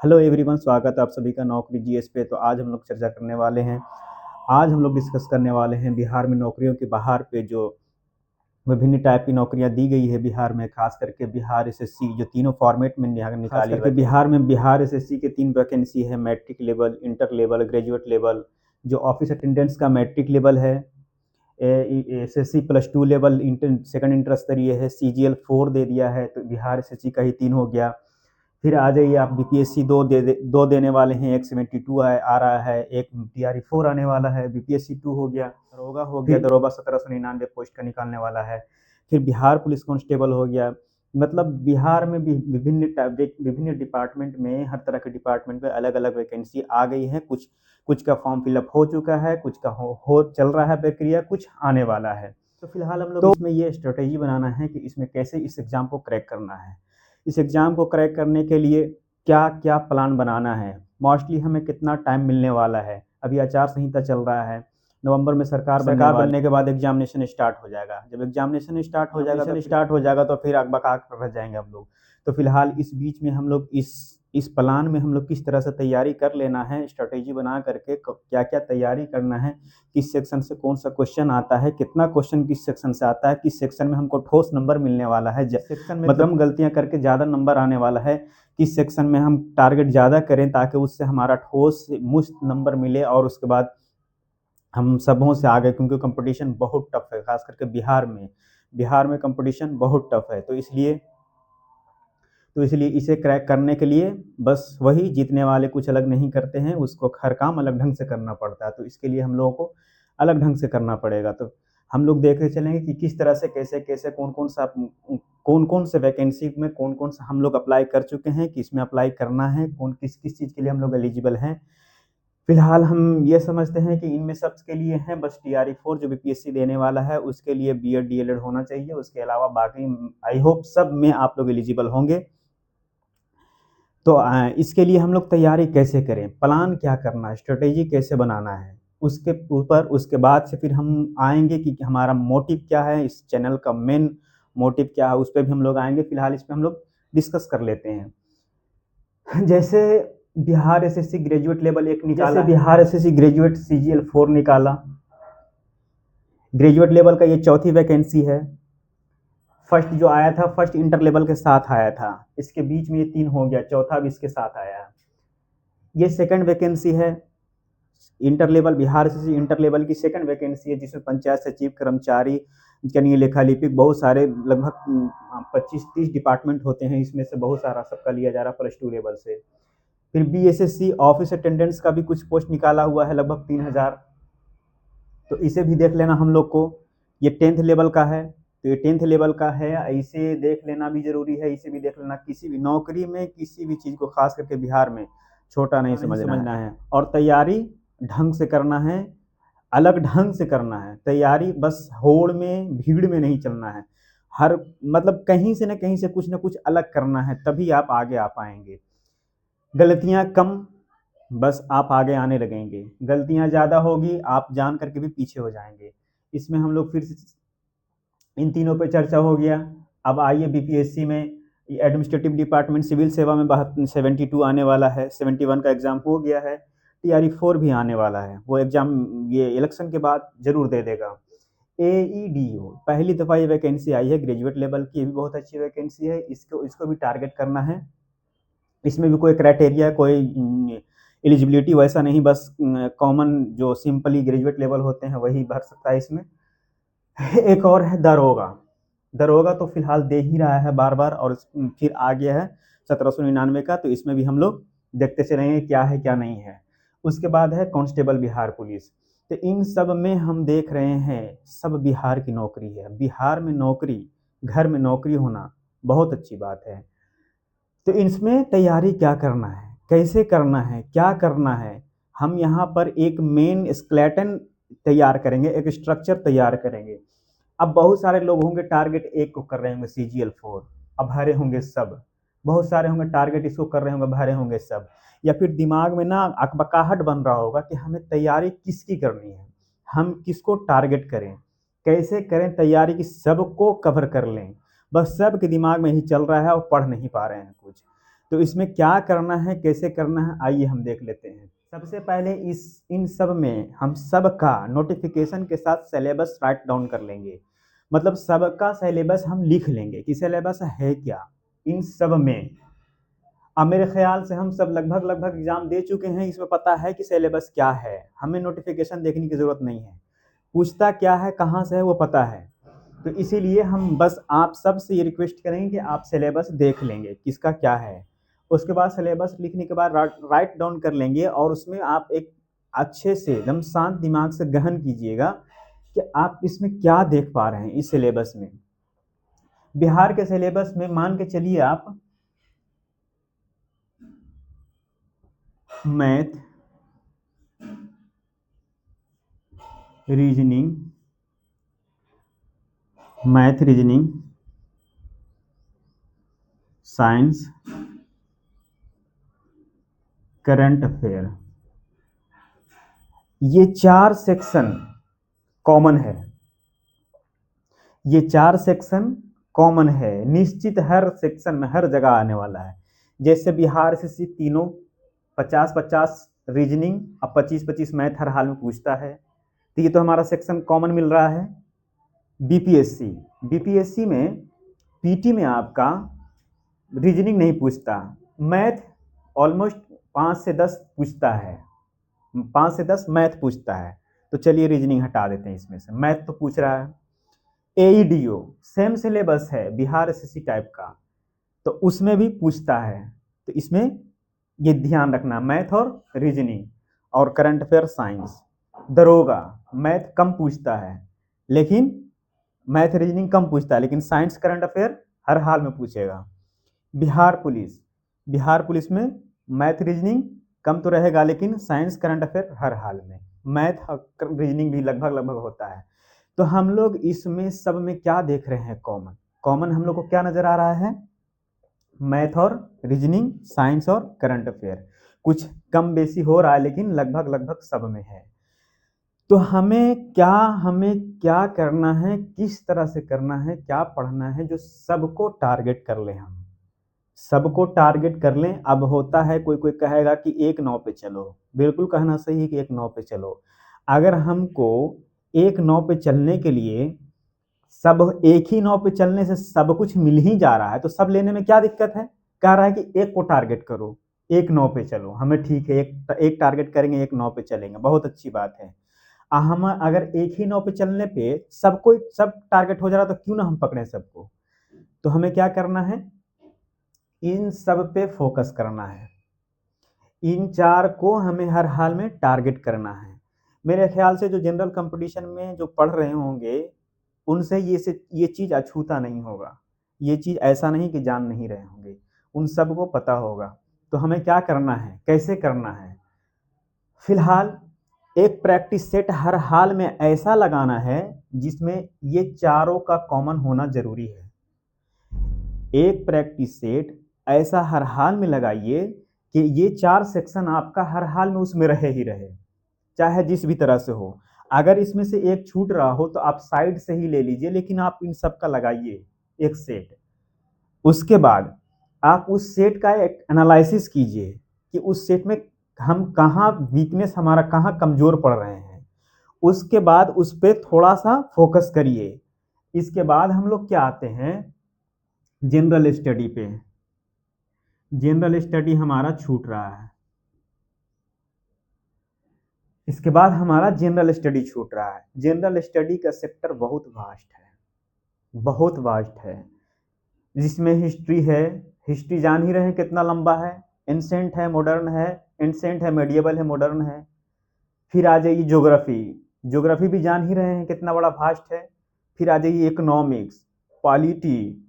Hello everyone, स्वागत है आप सभी का नौकरी जीएस पे। तो आज हम लोग चर्चा करने वाले हैं। आज हम लोग डिस्कस करने वाले हैं बिहार में नौकरियों के बाहर पे जो विभिन्न टाइप की नौकरियां दी गई है बिहार में, खास करके बिहार एसएससी जो तीनों फॉर्मेट में यहाँ निकाली करके बिहार में बिहार एसएससी के 3 वैकेंसी है। Matric level, inter level, graduate level. जो ऑफिस अटेंडेंट्स का मैट्रिक लेवल है, एसएससी +2 लेवल सेकंड इंटर स्तरीय है, सीजीएल 4 दे दिया है। तो बिहार एसएससी का ही 3 हो गया। फिर आ जाइए आप बीपीएससी दो देने वाले हैं। एक 72 आ रहा है, एक टीआरई 4 आने वाला है। बीपीएससी 2 हो गया, दरोगा हो गया, दरोगा 1799 पोस्ट का निकालने वाला है। फिर बिहार पुलिस कांस्टेबल हो गया। मतलब बिहार में भी विभिन्न डिपार्टमेंट में, हर तरह के डिपार्टमेंट में अलग अलग वैकेंसी आ गई है। कुछ कुछ का फॉर्म फिलअप हो चुका है, कुछ का हो चल रहा है प्रक्रिया, कुछ आने वाला है। तो फिलहाल हम लोग इसमें ये स्ट्रेटेजी बनाना है कि इसमें कैसे इस एग्ज़ाम को क्रैक करना है। इस एग्ज़ाम को क्रैक करने के लिए क्या क्या प्लान बनाना है, मोस्टली हमें कितना टाइम मिलने वाला है। अभी आचार संहिता चल रहा है, नवंबर में सरकार बनने के बाद एग्जामिनेशन स्टार्ट हो जाएगा। जब एग्जामिनेशन स्टार्ट हो जाएगा तो फिर अकबका रह जाएंगे हम लोग। तो फिलहाल इस बीच में हम लोग इस प्लान में हम लोग किस तरह से तैयारी कर लेना है, स्ट्रेटेजी बना करके क्या क्या तैयारी करना है, किस सेक्शन से कौन सा क्वेश्चन आता है, कितना क्वेश्चन किस सेक्शन से आता है, किस सेक्शन में हमको ठोस नंबर मिलने वाला है, सेक्शन में मतलब गलतियां करके ज़्यादा नंबर आने वाला है, किस सेक्शन में हम टारगेट ज़्यादा करें ताकि उससे हमारा ठोस मुश्त नंबर मिले और उसके बाद हम सबों से आगे। क्योंकि कंपटीशन बहुत टफ है, खास करके बिहार में कंपटीशन बहुत टफ है। तो इसलिए इसे क्रैक करने के लिए बस वही जीतने वाले कुछ अलग नहीं करते हैं, उसको हर काम अलग ढंग से करना पड़ता है। तो इसके लिए हम लोगों को अलग ढंग से करना पड़ेगा। तो हम लोग देखते चलेंगे कि किस तरह से कैसे कौन कौन से वैकेंसी में कौन कौन सा हम लोग अप्लाई कर चुके हैं, किस में अप्लाई करना है, कौन किस किस चीज़ के लिए हम लोग एलिजिबल हैं। फिलहाल हम ये समझते हैं कि इनमें सब के लिए हैं बस टीआरई 4 जो बीपीएससी देने वाला है, उसके लिए बीएड डीएलएड होना चाहिए। उसके अलावा बाकी आई होप सब में आप लोग एलिजिबल होंगे। तो इसके लिए हम लोग तैयारी कैसे करें, प्लान क्या करना है, स्ट्रेटेजी कैसे बनाना है, उसके ऊपर उसके बाद से फिर हम आएंगे कि हमारा मोटिव क्या है, इस चैनल का मेन मोटिव क्या है, उस पर भी हम लोग आएंगे। फिलहाल इस पर हम लोग डिस्कस कर लेते हैं। जैसे बिहार एसएससी ग्रेजुएट लेवल 1 निकाला, बिहार एसएससी ग्रेजुएट सीजीएल 4 निकाला। ग्रेजुएट लेवल का ये चौथी वैकेंसी है। फर्स्ट जो आया था, फर्स्ट इंटर लेवल के साथ आया था, इसके बीच में ये 3 हो गया, चौथा भी इसके साथ आया है। ये सेकंड वैकेंसी है, इंटर लेवल, बिहार से इंटर लेवल की सेकंड वैकेंसी है, जिसमें पंचायत सचिव, कर्मचारी, यानी लेखा लिपिक, बहुत सारे लगभग 25-30 डिपार्टमेंट होते हैं। इसमें से बहुत सारा सबका लिया जा रहा है +2 लेवल से। फिर बीएसएससी ऑफिस अटेंडेंट्स का भी कुछ पोस्ट निकाला हुआ है, लगभग 3000। तो इसे भी देख लेना हम लोग को। ये 10th लेवल का है, तो ये 10th लेवल का है, इसे देख लेना भी जरूरी है। इसे भी देख लेना। किसी भी नौकरी में किसी भी चीज़ को, खास करके बिहार में, छोटा नहीं समझना है। और तैयारी ढंग से करना है, अलग ढंग से करना है तैयारी। बस होड़ में भीड़ में नहीं चलना है। हर मतलब कहीं से न कुछ अलग करना है, तभी आप आगे आ पाएंगे। गलतियां कम, बस आप आगे आने लगेंगे। गलतियां ज़्यादा होगी, आप जान करके भी पीछे हो जाएंगे। इसमें हम लोग फिर से इन तीनों पे चर्चा हो गया। अब आइए बीपीएससी में, एडमिनिस्ट्रेटिव डिपार्टमेंट सिविल सेवा में 72 आने वाला है। 71 का एग्ज़ाम हो गया है। टीआरई 4 भी आने वाला है, वो एग्ज़ाम ये इलेक्शन के बाद जरूर दे देगा। एईडीओ पहली दफ़ा ये वैकेंसी आई है ग्रेजुएट लेवल की, ये भी बहुत अच्छी वैकेंसी है। इसको भी टारगेट करना है। इसमें भी कोई क्राइटेरिया, कोई एलिजिबिलिटी वैसा नहीं, बस कॉमन जो सिंपली ग्रेजुएट लेवल होते हैं वही भर सकता है इसमें। एक और है दरोगा। दरोगा तो फिलहाल दे ही रहा है बार बार, और फिर आ गया है 1799 का। तो इसमें भी हम लोग देखते चलेंगे क्या है क्या नहीं है। उसके बाद है कांस्टेबल बिहार पुलिस। तो इन सब में हम देख रहे हैं, सब बिहार की नौकरी है। बिहार में नौकरी, घर में नौकरी होना बहुत अच्छी बात है। तो इसमें तैयारी क्या करना है, कैसे करना है, क्या करना है, हम यहाँ पर एक मेन स्केलेटन तैयार करेंगे, एक स्ट्रक्चर तैयार करेंगे। अब बहुत सारे लोग होंगे टारगेट 1 को कर रहे होंगे, सीजीएल 4, अब भरे होंगे सब। बहुत सारे होंगे टारगेट इसको कर रहे होंगे, भरे होंगे सब। या फिर दिमाग में ना अकबकाहट बन रहा होगा कि हमें तैयारी किसकी करनी है, हम किसको टारगेट करें, कैसे करें तैयारी कि सबको कवर कर लें। बस सबके दिमाग में ही चल रहा है और पढ़ नहीं पा रहे हैं कुछ। तो इसमें क्या करना है, कैसे करना है, आइए हम देख लेते हैं। सबसे पहले इन सब में हम सबका नोटिफिकेशन के साथ सिलेबस राइट डाउन कर लेंगे। मतलब सबका सिलेबस हम लिख लेंगे कि सिलेबस है क्या इन सब में। अब मेरे ख्याल से हम सब लगभग एग्जाम दे चुके हैं, इसमें पता है कि सिलेबस क्या है, हमें नोटिफिकेशन देखने की ज़रूरत नहीं है, पूछता क्या है कहाँ से है वो पता है। तो इसीलिए हम बस आप सब से ये रिक्वेस्ट करेंगे कि आप सिलेबस देख लेंगे किसका क्या है। उसके बाद सिलेबस लिखने के बाद राइट डाउन कर लेंगे और उसमें आप एक अच्छे से एकदम शांत दिमाग से गहन कीजिएगा कि आप इसमें क्या देख पा रहे हैं इस सिलेबस में। बिहार के सिलेबस में मान के चलिए आप math, reasoning, science, current affair, ये 4 सेक्शन कॉमन है। ये 4 सेक्शन कॉमन है, निश्चित हर सेक्शन में हर जगह आने वाला है। जैसे बिहार से तीनों 50-50 रीजनिंग और 25-25 मैथ हर हाल में पूछता है, तो ये तो हमारा सेक्शन कॉमन मिल रहा है। बीपीएससी में पीटी में आपका रीजनिंग नहीं पूछता, मैथ ऑलमोस्ट 5 से 10 पूछता है, 5 से 10 मैथ पूछता है। तो चलिए रीजनिंग हटा देते हैं इसमें से, मैथ तो पूछ रहा है। एईडीओ सेम सिलेबस है बिहार एसएससी टाइप का, तो उसमें भी पूछता है। तो इसमें ये ध्यान रखना, मैथ और रीजनिंग और करंट अफेयर साइंस। दरोगा मैथ कम पूछता है, लेकिन मैथ रीजनिंग कम पूछता है, लेकिन साइंस करंट अफेयर हर हाल में पूछेगा। बिहार पुलिस में मैथ रीजनिंग कम तो रहेगा, लेकिन साइंस करंट अफेयर हर हाल में, मैथ और रीजनिंग भी लगभग होता है। तो हम लोग इसमें सब में क्या देख रहे हैं, कॉमन हम लोग को क्या नजर आ रहा है, मैथ और रीजनिंग, साइंस और करंट अफेयर। कुछ कम बेसी हो रहा है, लेकिन लगभग सब में है। तो हमें क्या करना है, किस तरह से करना है, क्या पढ़ना है जो सबको टारगेट कर ले, हम सबको टारगेट कर लें। अब होता है कोई कहेगा कि एक नाव पे चलो, बिल्कुल कहना सही है कि एक नाव पे चलो। अगर हमको एक नाव पे चलने के लिए सब एक ही नाव पे चलने से सब कुछ मिल ही जा रहा है, तो सब लेने में क्या दिक्कत है। कह रहा है कि एक को टारगेट करो, एक नाव पे चलो, हमें ठीक है, एक टारगेट करेंगे, एक नाव पे चलेंगे, बहुत अच्छी बात है। हम अगर एक ही नाव पे चलने पे सब टारगेट हो जा रहा, तो क्यों ना हम पकड़े सबको। तो हमें क्या करना है, इन सब पे फोकस करना है, इन 4 को हमें हर हाल में टारगेट करना है। मेरे ख्याल से जो जनरल कंपटीशन में जो पढ़ रहे होंगे, उनसे ये चीज़ अछूता नहीं होगा, ये चीज़ ऐसा नहीं कि जान नहीं रहे होंगे, उन सबको पता होगा। तो हमें क्या करना है, कैसे करना है। फिलहाल एक प्रैक्टिस सेट हर हाल में ऐसा लगाना है जिसमें ये चारों का कॉमन होना जरूरी है। एक प्रैक्टिस सेट ऐसा हर हाल में लगाइए कि ये 4 सेक्शन आपका हर हाल में उसमें रहे ही रहे, चाहे जिस भी तरह से हो। अगर इसमें से एक छूट रहा हो तो आप साइड से ही ले लीजिए, लेकिन आप इन सब का लगाइए एक सेट। उसके बाद आप उस सेट का एक एनालिसिस कीजिए कि उस सेट में हम कहाँ वीकनेस, हमारा कहाँ कमजोर पड़ रहे हैं। उसके बाद उस पर थोड़ा सा फोकस करिए। इसके बाद हम लोग क्या आते हैं, जनरल स्टडी पे। जनरल स्टडी हमारा छूट रहा है, इसके बाद हमारा जनरल स्टडी छूट रहा है। जनरल स्टडी का सेक्टर बहुत वास्ट है, जिसमें हिस्ट्री है, हिस्ट्री जान ही रहे हैं कितना लंबा है, एंसेंट है, मॉडर्न है, एंसेंट है, मेडिएवल है, मॉडर्न है। फिर आ जाइए ज्योग्राफी भी जान ही रहे हैं कितना बड़ा वास्ट है। फिर आ जाइए इकोनॉमिक्स, पॉलिटी,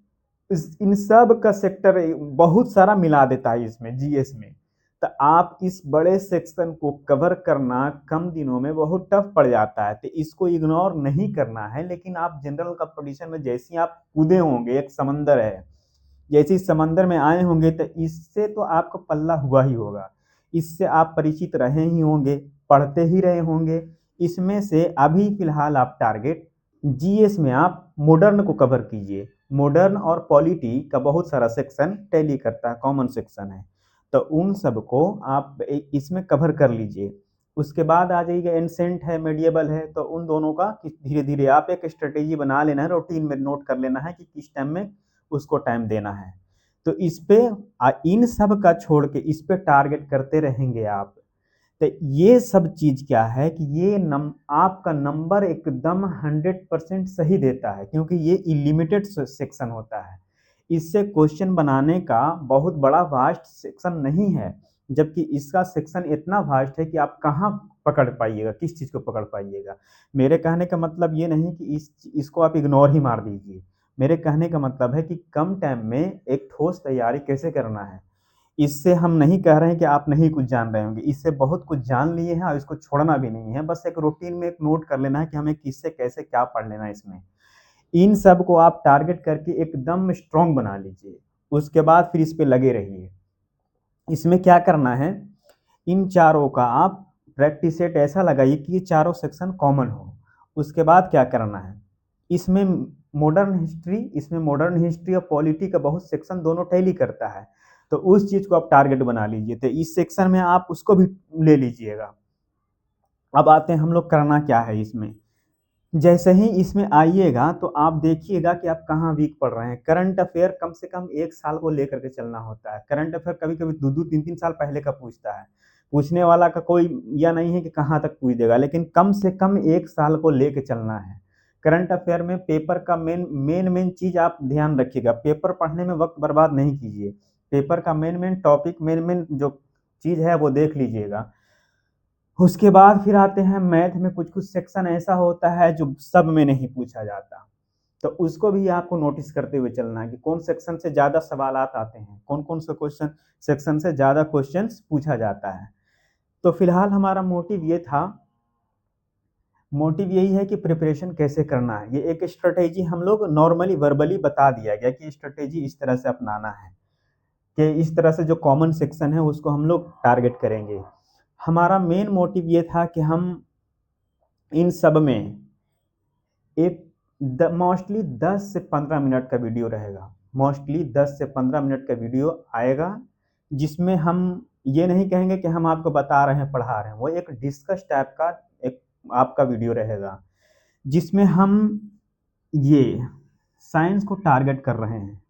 इन सब का सेक्टर बहुत सारा मिला देता है इसमें, जीएस में। तो आप इस बड़े सेक्शन को कवर करना कम दिनों में बहुत टफ पड़ जाता है, तो इसको इग्नोर नहीं करना है। लेकिन आप जनरल कंपटीशन में जैसे आप कूदे होंगे, एक समंदर है, जैसे इस समंदर में आए होंगे, तो इससे तो आपका पल्ला हुआ ही होगा, इससे आप परिचित रहे ही होंगे, पढ़ते ही रहे होंगे। इसमें से अभी फिलहाल आप टारगेट जीएस में आप मॉडर्न को कवर कीजिए। मॉडर्न और पॉलिटी का बहुत सारा सेक्शन टैली करता है, कॉमन सेक्शन है, तो उन सब को आप इसमें कवर कर लीजिए। उसके बाद आ जाइएगा एंसेंट है, मेडिएवल है, तो उन दोनों का धीरे धीरे आप एक स्ट्रेटेजी बना लेना है, रूटीन में नोट कर लेना है कि किस टाइम में उसको टाइम देना है। तो इस पे इन सब का छोड़ के इस पे टारगेट करते रहेंगे आप, तो ये सब चीज़ क्या है कि ये आपका नंबर एकदम 100% सही देता है, क्योंकि ये इलिमिटेड सेक्शन होता है। इससे क्वेश्चन बनाने का बहुत बड़ा वास्ट सेक्शन नहीं है, जबकि इसका सेक्शन इतना वास्ट है कि आप कहाँ पकड़ पाइएगा, किस चीज़ को पकड़ पाइएगा। मेरे कहने का मतलब ये नहीं कि इसको आप इग्नोर ही मार दीजिए। मेरे कहने का मतलब है कि कम टाइम में एक ठोस तैयारी कैसे करना है। इससे हम नहीं कह रहे हैं कि आप नहीं कुछ जान रहे होंगे, इससे बहुत कुछ जान लिए हैं और इसको छोड़ना भी नहीं है। बस एक रूटीन में एक नोट कर लेना है कि हमें किससे कैसे क्या पढ़ लेना है इसमें। इन सब को आप टारगेट करके एकदम स्ट्रॉन्ग बना लीजिए, उसके बाद फिर इस पे लगे रहिए। इसमें क्या करना है, इन चारों का आप प्रैक्टिस सेट ऐसा लगाइए कि ये चारों सेक्शन कॉमन हो। उसके बाद क्या करना है, इसमें मॉडर्न हिस्ट्री और पॉलिटी का बहुत सेक्शन दोनों टैली करता है, तो उस चीज़ को आप टारगेट बना लीजिए, तो इस सेक्शन में आप उसको भी ले लीजिएगा। अब आते हैं हम लोग करना क्या है इसमें। जैसे ही इसमें आइएगा तो आप देखिएगा कि आप कहाँ वीक पड़ रहे हैं। करंट अफेयर कम से कम 1 साल को लेकर के चलना होता है। करंट अफेयर कभी-कभी 2-2, 3-3 साल पहले का पूछता है। पूछने वाला का कोई यह नहीं है कि कहाँ तक पूछ देगा, लेकिन कम से कम 1 साल को लेके चलना है। करंट अफेयर में पेपर का मेन चीज़ आप ध्यान रखिएगा, पेपर पढ़ने में वक़्त बर्बाद नहीं कीजिए। पेपर का मेन टॉपिक, मेन जो चीज़ है वो देख लीजिएगा। उसके बाद फिर आते हैं मैथ में, कुछ-कुछ सेक्शन ऐसा होता है जो सब में नहीं पूछा जाता। तो उसको भी आपको नोटिस करते हुए चलना है कि कौन सेक्शन से ज़्यादा सवालात आते हैं, कौन-कौन से क्वेश्चन सेक्शन से ज़्यादा क्वेश्चंस पूछा जाता है। तो फिलहाल हमारा मोटिव यही है कि प्रिपरेशन कैसे करना है। ये एक स्ट्रैटेजी हम लोग नॉर्मली वर्बली बता दिया गया कि स्ट्रैटेजी इस तरह से अपनाना है, कि इस तरह से जो कॉमन सेक्शन है उसको हम लोग टारगेट करेंगे। हमारा मेन मोटिव ये था कि हम इन सब में एक मोस्टली 10 से 15 मिनट का वीडियो रहेगा। मोस्टली 10 से 15 मिनट का वीडियो आएगा, जिसमें हम ये नहीं कहेंगे कि हम आपको बता रहे हैं, पढ़ा रहे हैं। वो एक डिस्कस टाइप का एक आपका वीडियो रहेगा, जिसमें हम ये साइंस को टारगेट कर रहे हैं।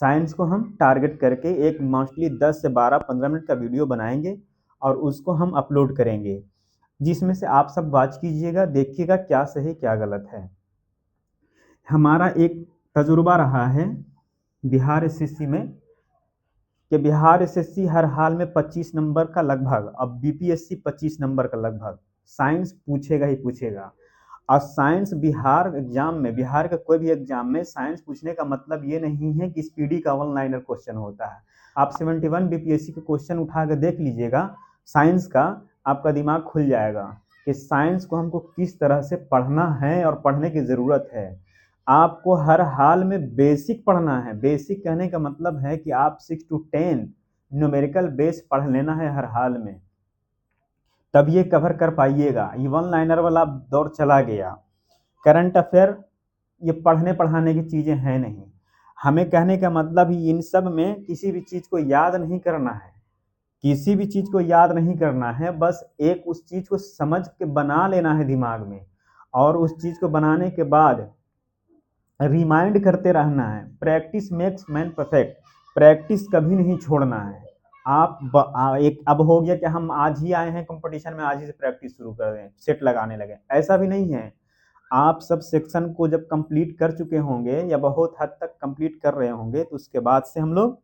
साइंस को हम टारगेट करके एक मोस्टली 10 से 12-15 मिनट का वीडियो बनाएँगे और उसको हम अपलोड करेंगे, जिसमें से आप सब वॉच कीजिएगा, देखिएगा क्या सही क्या गलत है। हमारा एक तजुर्बा रहा है बिहार एसएससी में, कि बिहार एसएससी हर हाल में 25 नंबर का लगभग, अब बीपीएससी 25 नंबर का लगभग साइंस पूछेगा ही पूछेगा। और साइंस बिहार एग्जाम में, बिहार का कोई भी एग्जाम में साइंस पूछने का मतलब ये नहीं है कि स्पीडी का वन लाइनर क्वेश्चन होता है। आप 71 बीपीएससी के क्वेश्चन उठा कर देख लीजिएगा साइंस का, आपका दिमाग खुल जाएगा कि साइंस को हमको किस तरह से पढ़ना है और पढ़ने की ज़रूरत है। आपको हर हाल में बेसिक पढ़ना है। बेसिक कहने का मतलब है कि आप 6 to 10 न्यूमेरिकल बेस पढ़ लेना है हर हाल में, तब ये कवर कर पाइएगा। ये वन लाइनर वाला दौर चला गया। करंट अफेयर ये पढ़ने पढ़ाने की चीज़ें हैं नहीं। हमें कहने का मतलब ही इन सब में किसी भी चीज़ को याद नहीं करना है, किसी भी चीज़ को याद नहीं करना है, बस एक उस चीज़ को समझ के बना लेना है दिमाग में, और उस चीज़ को बनाने के बाद रिमाइंड करते रहना है। Practice makes man perfect, practice कभी नहीं छोड़ना है। एक अब हो गया कि हम आज ही आए हैं कंपटीशन में, आज ही से प्रैक्टिस शुरू कर दें, सेट लगाने लगे, ऐसा भी नहीं है। आप सब सेक्शन को जब कंप्लीट कर चुके होंगे या बहुत हद तक कंप्लीट कर रहे होंगे, तो उसके बाद से हम लोग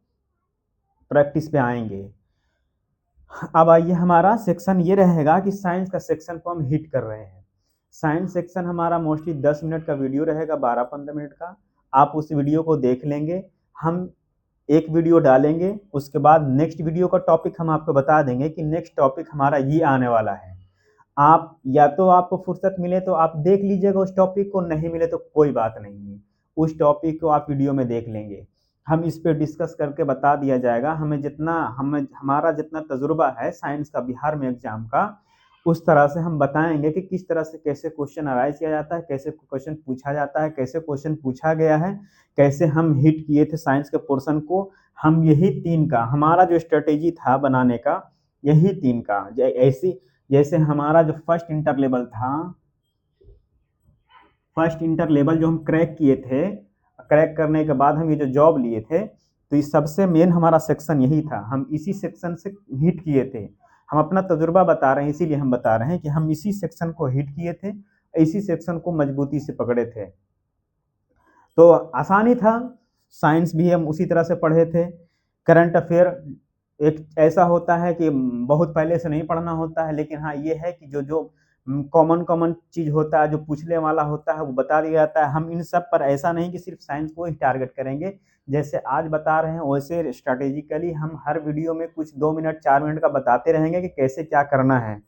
प्रैक्टिस पे आएंगे। अब आइए, हमारा सेक्शन ये रहेगा कि साइंस का सेक्शन को हम हिट कर रहे हैं। साइंस सेक्शन हमारा मोस्टली 10 मिनट का वीडियो रहेगा, 12-15 मिनट का। आप उस वीडियो को देख लेंगे, हम एक वीडियो डालेंगे, उसके बाद नेक्स्ट वीडियो का टॉपिक हम आपको बता देंगे कि नेक्स्ट टॉपिक हमारा ये आने वाला है। आप या तो आपको फुर्सत मिले तो आप देख लीजिएगा उस टॉपिक को, नहीं मिले तो कोई बात नहीं है, उस टॉपिक को आप वीडियो में देख लेंगे। हम इस पे डिस्कस करके बता दिया जाएगा। हमारा जितना तजुर्बा है साइंस का बिहार में एग्जाम का, उस तरह से हम बताएंगे कि किस तरह से कैसे क्वेश्चन अराइज किया जाता है, कैसे क्वेश्चन पूछा जाता है, कैसे क्वेश्चन पूछा गया है, कैसे हम हिट किए थे साइंस के पोर्शन को। हम यही 3 का हमारा जो स्ट्रेटेजी था बनाने का, यही 3 का ऐसी, जैसे हमारा जो फर्स्ट इंटर लेवल था, फर्स्ट इंटर लेवल जो हम क्रैक किए थे, क्रैक करने के बाद हम ये जो जॉब लिए थे, तो ये सबसे मेन हमारा सेक्शन यही था। हम इसी सेक्शन से हिट किए थे। हम अपना तजुर्बा बता रहे हैं, इसीलिए हम बता रहे हैं कि हम इसी सेक्शन को हिट किए थे, इसी सेक्शन को मजबूती से पकड़े थे। तो आसानी था, साइंस भी हम उसी तरह से पढ़े थे। करंट अफेयर एक ऐसा होता है कि बहुत पहले से नहीं पढ़ना होता है, लेकिन हाँ ये है कि जो जो कॉमन चीज़ होता है, जो पूछने वाला होता है, वो बता दिया जाता है। हम इन सब पर ऐसा नहीं कि सिर्फ साइंस को ही टारगेट करेंगे, जैसे आज बता रहे हैं वैसे स्ट्रैटेजिकली हम हर वीडियो में कुछ 2 मिनट 4 मिनट का बताते रहेंगे कि कैसे क्या करना है।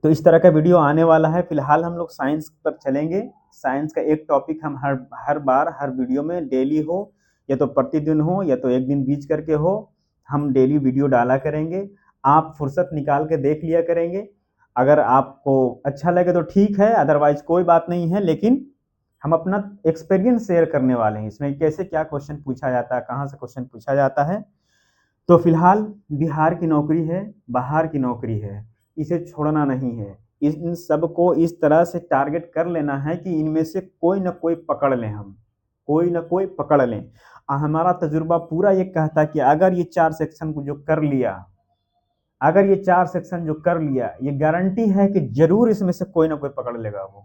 तो इस तरह का वीडियो आने वाला है। फिलहाल हम लोग साइंस पर चलेंगे। साइंस का एक टॉपिक हम हर बार हर वीडियो में डेली हो या तो प्रतिदिन हो या तो एक दिन बीच करके हो, हम डेली वीडियो डाला करेंगे। आप फुर्सत निकाल के देख लिया करेंगे। अगर आपको अच्छा लगे तो ठीक है, अदरवाइज कोई बात नहीं है, लेकिन हम अपना एक्सपीरियंस शेयर करने वाले हैं इसमें, कैसे क्या क्वेश्चन पूछा जाता है, कहाँ से क्वेश्चन पूछा जाता है। तो फिलहाल बिहार की नौकरी है, बाहर की नौकरी है, इसे छोड़ना नहीं है। इन सब को इस तरह से टारगेट कर लेना है कि इनमें से कोई ना कोई पकड़ लें, हम कोई ना कोई पकड़ लें। हमारा तजुर्बा पूरा ये कहता है कि अगर ये 4 सेक्शन को जो कर लिया, अगर ये 4 सेक्शन जो कर लिया, ये गारंटी है कि जरूर इसमें से कोई ना कोई पकड़ लेगा, वो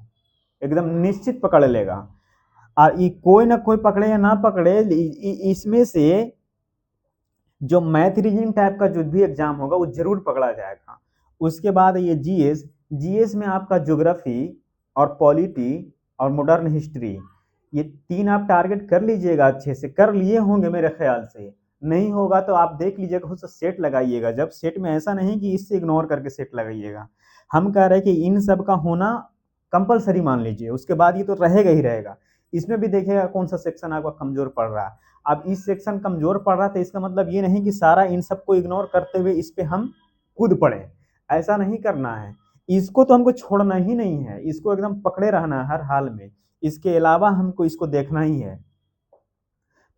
एकदम निश्चित पकड़ लेगा। और ये कोई ना कोई पकड़े या ना पकड़े, इसमें से जो मैथ रीजनिंग टाइप का जो भी एग्जाम होगा वो जरूर पकड़ा जाएगा। उसके बाद ये जीएस, जीएस में आपका ज्योग्राफी और पॉलिटी और मॉडर्न हिस्ट्री, ये 3 आप टारगेट कर लीजिएगा। अच्छे से कर लिए होंगे मेरे ख्याल से, नहीं होगा तो आप देख लीजिएगा, खुद से सेट लगाइएगा। जब सेट में ऐसा नहीं कि इससे इग्नोर करके सेट लगाइएगा। हम कह रहे हैं कि इन सब का होना कंपलसरी मान लीजिए, उसके बाद ये तो रहेगा ही रहेगा। इसमें भी देखिएगा कौन सा सेक्शन आपका कमजोर पड़ रहा है। अब इस सेक्शन कमजोर पड़ रहा था, इसका मतलब ये नहीं कि सारा इन सबको इग्नोर करते हुए इस पे हम कूद पड़े, ऐसा नहीं करना है। इसको तो हमको छोड़ना ही नहीं है, इसको एकदम पकड़े रहना है हर हाल में। इसके अलावा हमको इसको देखना ही है।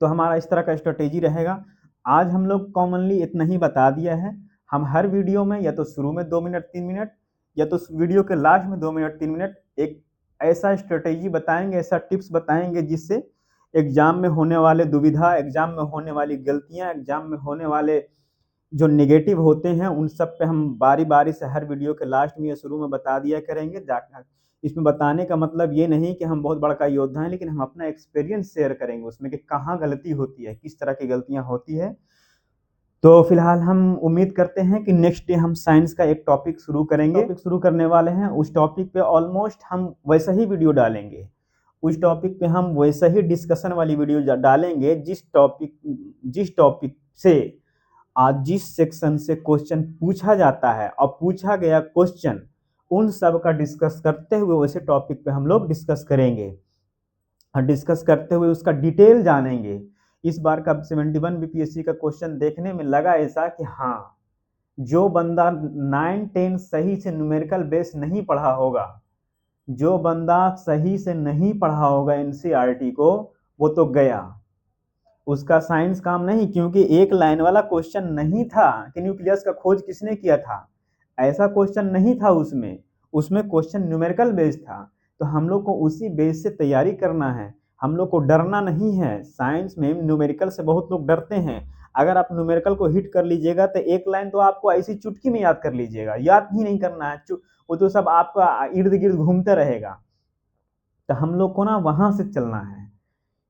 तो हमारा इस तरह का स्ट्रेटेजी रहेगा। आज हम लोग कॉमनली इतना ही बता दिया है। हम हर वीडियो में या तो शुरू में 2 मिनट 3 मिनट या तो वीडियो के लास्ट में 2 मिनट 3 मिनट एक ऐसा स्ट्रेटेजी बताएंगे, ऐसा टिप्स बताएंगे जिससे एग्जाम में होने वाले दुविधा, एग्जाम में होने वाली गलतियां, एग्जाम में होने वाले जो नेगेटिव होते हैं, उन सब पे हम बारी बारी से हर वीडियो के लास्ट में या शुरू में बता दिया करेंगे। इसमें बताने का मतलब ये नहीं कि हम बहुत बड़ा योद्धा हैं, लेकिन हम अपना एक्सपीरियंस शेयर करेंगे उसमें कि कहाँ गलती होती है, किस तरह की गलतियाँ होती है। तो फिलहाल हम उम्मीद करते हैं कि नेक्स्ट डे हम साइंस का एक टॉपिक शुरू करेंगे। टॉपिक शुरू करने वाले हैं, उस टॉपिक पे ऑलमोस्ट हम वैसा ही वीडियो डालेंगे। उस टॉपिक पे हम वैसा ही डिस्कशन वाली वीडियो डालेंगे जिस टॉपिक से आज जिस सेक्शन से क्वेश्चन पूछा जाता है और पूछा गया क्वेश्चन, उन सब का डिस्कस करते हुए वैसे टॉपिक पे हम लोग डिस्कस करेंगे और डिस्कस करते हुए उसका डिटेल जानेंगे। इस बार का 71 बीपीएससी का क्वेश्चन देखने में लगा ऐसा कि हाँ, जो बंदा 9-10 सही से न्यूमेरिकल बेस नहीं पढ़ा होगा, जो बंदा सही से नहीं पढ़ा होगा एनसीईआरटी को, वो तो गया, उसका साइंस काम नहीं। क्योंकि एक लाइन वाला क्वेश्चन नहीं था कि न्यूक्लियस का खोज किसने किया था, ऐसा क्वेश्चन नहीं था उसमें। उसमें क्वेश्चन न्यूमेरिकल बेस्ड था। तो हम लोग को उसी बेस से तैयारी करना है, हम लोग को डरना नहीं है। साइंस में न्यूमेरिकल से बहुत लोग डरते हैं। अगर आप न्यूमेरिकल को हिट कर लीजिएगा तो एक लाइन तो आपको ऐसी चुटकी में याद कर लीजिएगा, याद ही नहीं करना है, वो तो सब आपका इर्द गिर्द घूमते रहेगा। तो हम लोग को ना वहां से चलना है।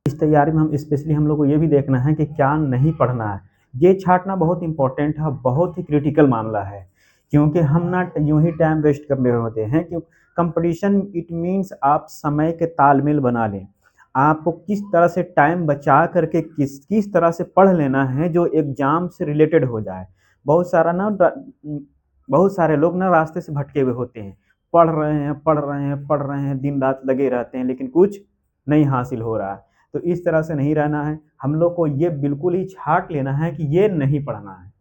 इस तैयारी में हम स्पेशली हम लोग को ये भी देखना है कि क्या नहीं पढ़ना है। ये छांटना बहुत इंपॉर्टेंट है, बहुत ही क्रिटिकल मामला है। क्योंकि हम ना यूं ही टाइम वेस्ट कर रहे होते हैं। कि कंपटीशन इट मीन्स आप समय के तालमेल बना लें। आपको किस तरह से टाइम बचा करके किस तरह से पढ़ लेना है जो एग्जाम से रिलेटेड हो जाए। बहुत सारे लोग ना रास्ते से भटके हुए होते हैं, पढ़ रहे हैं, दिन रात लगे रहते हैं, लेकिन कुछ नहीं हासिल हो रहा है। तो इस तरह से नहीं रहना है। हम लोग को ये बिल्कुल ही छांट लेना है कि ये नहीं पढ़ना है।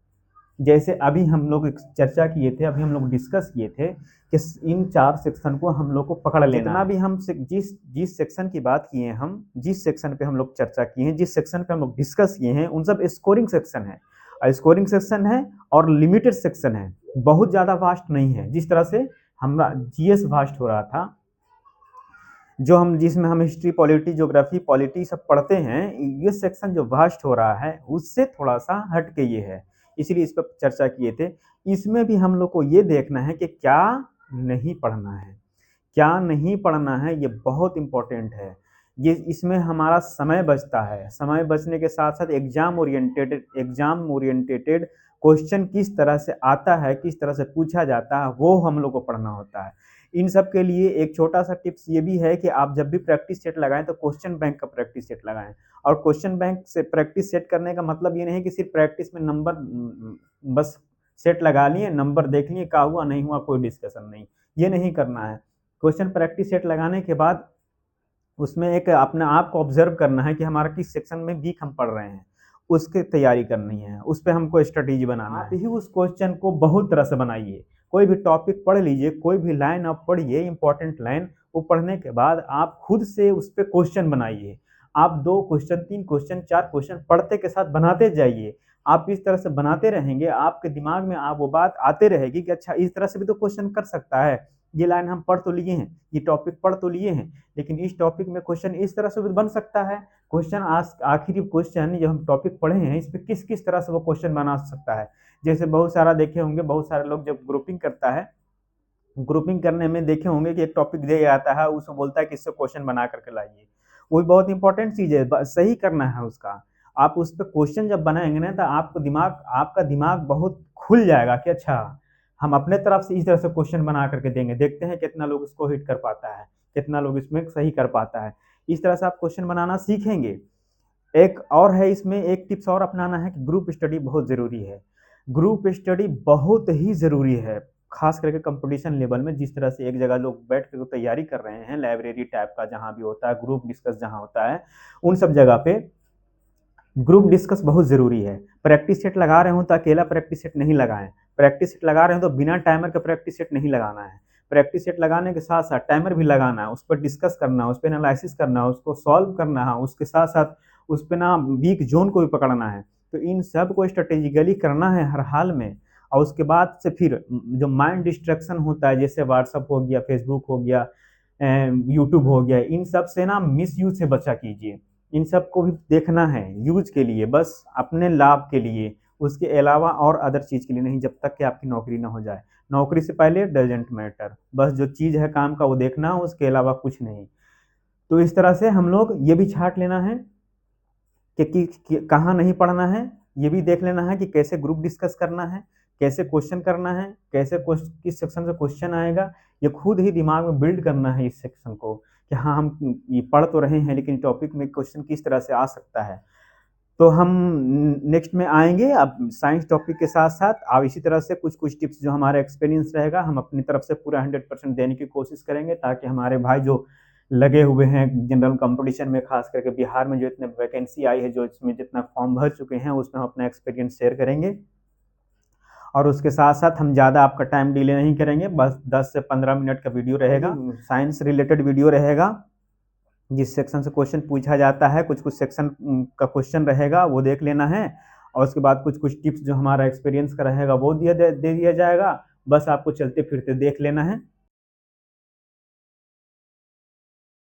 जैसे अभी हम लोग चर्चा किए थे, अभी हम लोग डिस्कस किए थे कि इन 4 सेक्शन को हम लोग को पकड़ लेना। जितना भी हम जिस सेक्शन की बात किए हैं, हम जिस सेक्शन पे हम लोग चर्चा किए हैं, जिस सेक्शन पे हम लोग डिस्कस किए हैं, उन सब स्कोरिंग सेक्शन है, स्कोरिंग सेक्शन है और लिमिटेड सेक्शन है, बहुत ज़्यादा वास्ट नहीं है। जिस तरह से हमारा जीएस वास्ट हो रहा था, जो हम जिसमें हम हिस्ट्री, पॉलिटी, ज्योग्राफी, पॉलिटी सब पढ़ते हैं, ये सेक्शन जो वास्ट हो रहा है उससे थोड़ा सा हट के ये है, इसलिए इस पर चर्चा किए थे। इसमें भी हम लोग को ये देखना है कि क्या नहीं पढ़ना है, क्या नहीं पढ़ना है, ये बहुत इम्पोर्टेंट है। ये इसमें हमारा समय बचता है, समय बचने के साथ साथ एग्जाम ओरिएंटेटेड क्वेश्चन किस तरह से आता है, किस तरह से पूछा जाता है, वो हम लोग को पढ़ना होता है। इन सब के लिए एक छोटा सा टिप्स ये भी है कि आप जब भी प्रैक्टिस सेट लगाएं तो क्वेश्चन बैंक का प्रैक्टिस सेट लगाएं। और क्वेश्चन बैंक से प्रैक्टिस सेट करने का मतलब ये नहीं कि सिर्फ प्रैक्टिस में नंबर बस सेट लगा लिए, नंबर देख लिए, क्या हुआ नहीं हुआ कोई डिस्कशन नहीं, ये नहीं करना है। क्वेश्चन प्रैक्टिस सेट लगाने के बाद उसमें एक अपने आप को ऑब्जर्व करना है कि हमारा किस सेक्शन में वीक हम पढ़ रहे हैं, उसकी तैयारी करनी है, उस पर हमको स्ट्रेटेजी बनाना है। आप ही उस क्वेश्चन को बहुत तरह से बनाइए, कोई भी टॉपिक पढ़ लीजिए, कोई भी लाइन आप पढ़िए, इंपॉर्टेंट लाइन, वो पढ़ने के बाद आप खुद से उस पर क्वेश्चन बनाइए। आप 2 क्वेश्चन, 3 क्वेश्चन, 4 क्वेश्चन पढ़ते के साथ बनाते जाइए। आप इस तरह से बनाते रहेंगे, आपके दिमाग में आप वो बात आते रहेगी कि अच्छा इस तरह से भी तो क्वेश्चन कर सकता है, ये लाइन हम पढ़ तो लिए हैं, ये टॉपिक पढ़ तो लिए हैं, लेकिन इस टॉपिक में क्वेश्चन इस तरह से भी बन सकता है। क्वेश्चन आखिरी क्वेश्चन जो हम टॉपिक पढ़े हैं, इस पर किस किस तरह से वो क्वेश्चन बना सकता है। जैसे बहुत सारा देखे होंगे, बहुत सारे लोग जब ग्रुपिंग करता है, ग्रुपिंग करने में देखे होंगे कि एक टॉपिक दिया जाता है, उसको बोलता है कि इससे क्वेश्चन बना करके लाइए। वो भी बहुत इंपॉर्टेंट चीज़ है, सही करना है उसका। आप उस पर क्वेश्चन जब बनाएंगे ना, तो आपका दिमाग बहुत खुल जाएगा कि अच्छा हम अपने तरफ से इस तरह से क्वेश्चन बना करके देंगे, देखते हैं कितना लोग इसको हिट कर पाता है, कितना लोग इसमें सही कर पाता है। इस तरह से आप क्वेश्चन बनाना सीखेंगे। एक और है, इसमें एक टिप्स और अपनाना है कि ग्रुप स्टडी बहुत ज़रूरी है। ग्रुप स्टडी बहुत ही ज़रूरी है, खास करके कंपटीशन लेवल में। जिस तरह से एक जगह लोग बैठ कर तैयारी कर रहे हैं, लाइब्रेरी टाइप का जहाँ भी होता है, ग्रुप डिस्कस जहाँ होता है, उन सब जगह पे ग्रुप डिस्कस बहुत ज़रूरी है। प्रैक्टिस सेट लगा रहे हो तो अकेला प्रैक्टिस सेट नहीं लगाएं, प्रैक्टिस सेट लगा रहे हो तो बिना टाइमर के प्रैक्टिस सेट नहीं लगाना है। प्रैक्टिस सेट लगाने के साथ साथ टाइमर भी लगाना है, उस पर डिस्कस करना है, उस पर एनालिसिस करना है, उसको सॉल्व करना है, उसके साथ साथ उस पर ना वीक जोन को भी पकड़ना है। तो इन सब को स्ट्रेटेजिकली करना है हर हाल में। और उसके बाद से फिर जो माइंड डिस्ट्रैक्शन होता है, जैसे व्हाट्सअप हो गया, फेसबुक हो गया, यूट्यूब हो गया, इन सब से ना मिस यूज से बचा कीजिए। इन सब को भी देखना है यूज के लिए, बस अपने लाभ के लिए, उसके अलावा और अदर चीज़ के लिए नहीं, जब तक कि आपकी नौकरी ना हो जाए। नौकरी से पहले डजेंट मैटर, बस जो चीज़ है काम का वो देखना है, उसके अलावा कुछ नहीं। तो इस तरह से हम लोग ये भी छांट लेना है कि कहाँ नहीं पढ़ना है, ये भी देख लेना है कि कैसे ग्रुप डिस्कस करना है, कैसे क्वेश्चन करना है, कैसे किस सेक्शन से क्वेश्चन आएगा, ये खुद ही दिमाग में बिल्ड करना है इस सेक्शन को कि हाँ हम ये पढ़ तो रहे हैं, लेकिन टॉपिक में क्वेश्चन किस तरह से आ सकता है। तो हम नेक्स्ट में आएंगे अब साइंस टॉपिक के साथ साथ। अब इसी तरह से कुछ कुछ टिप्स जो हमारा एक्सपीरियंस रहेगा, हम अपनी तरफ से पूरा 100% देने की कोशिश करेंगे, ताकि हमारे भाई जो लगे हुए हैं जनरल कंपटीशन में, खास करके बिहार में जो इतने वैकेंसी आई है, जो इसमें जितना फॉर्म भर चुके हैं, उसमें हम अपना एक्सपीरियंस शेयर करेंगे। और उसके साथ साथ हम ज़्यादा आपका टाइम डिले नहीं करेंगे, बस 10 से 15 मिनट का वीडियो रहेगा, साइंस रिलेटेड वीडियो रहेगा। जिस सेक्शन से क्वेश्चन पूछा जाता है, कुछ कुछ सेक्शन का क्वेश्चन रहेगा, वो देख लेना है। और उसके बाद कुछ कुछ टिप्स जो हमारा एक्सपीरियंस का रहेगा वो दे दिया जाएगा, बस आपको चलते फिरते देख लेना है।